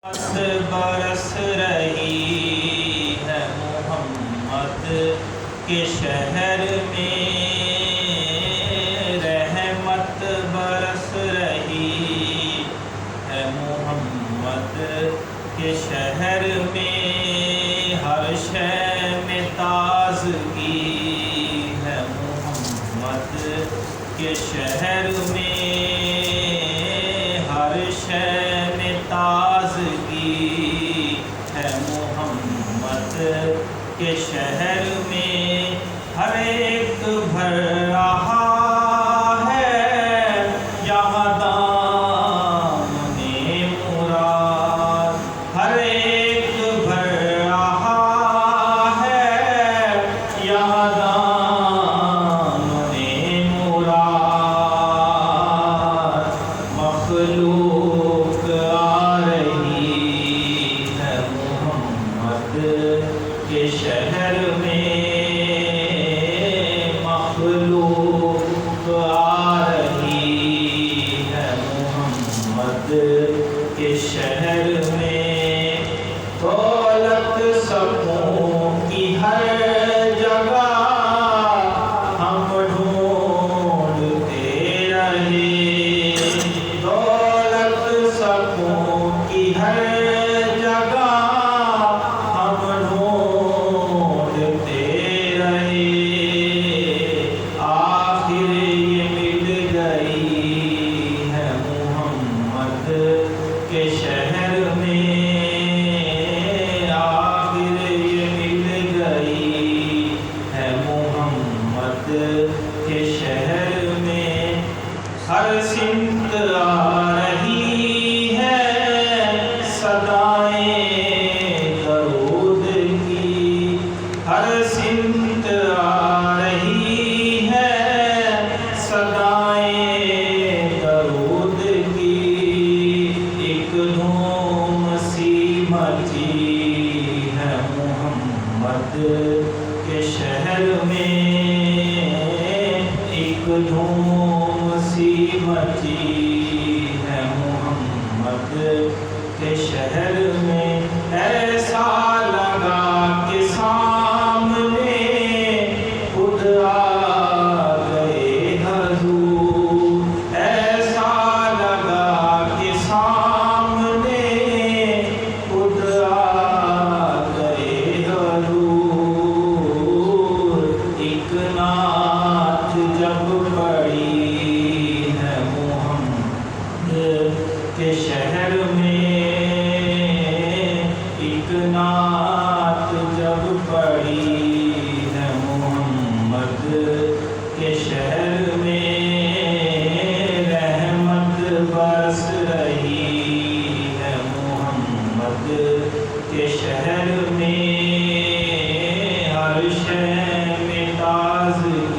برس رہی ہے محمد کے شہر میں، رحمت برس رہی ہے محمد کے شہر میں، ہر شے میں تازگی ہے محمد کے شہر میں، ہر شے میں تازگی ہے محمد کے شہر میں، ہر ایک بھر رہا ہے یہاں دامن مراد، ہر ایک بھر رہا ہے یہاں دامن مراد، مخلوق کے شہر میں، مخلوق آ رہی ہے محمد کے شہر میں، دولت سبوں کی ہر جگہ ہم ڈھونڈتے رہے، دولت سبوں کی ہر جگہ کے شہر میں، آخر یہ مل گئی ہے محمد کے شہر میں، ہر سمت آ رہی ہے صدائیں درود کی، ہر سمت آ رہی ہے صدائیں درود کی، دھوم سی مچی ہے محمد کے شہر میں، ایک دھوم سی مچی ہے محمد کے شہر میں، ایسا لگا کہ سامنے خود آ گئے حضور، ایسا لگا کہ کے شہر میں، ایک نعت جب پڑھی ہے محمد کے شہر میں، رحمت برس رہی ہے محمد کے شہر میں، ہر شے میں تازگی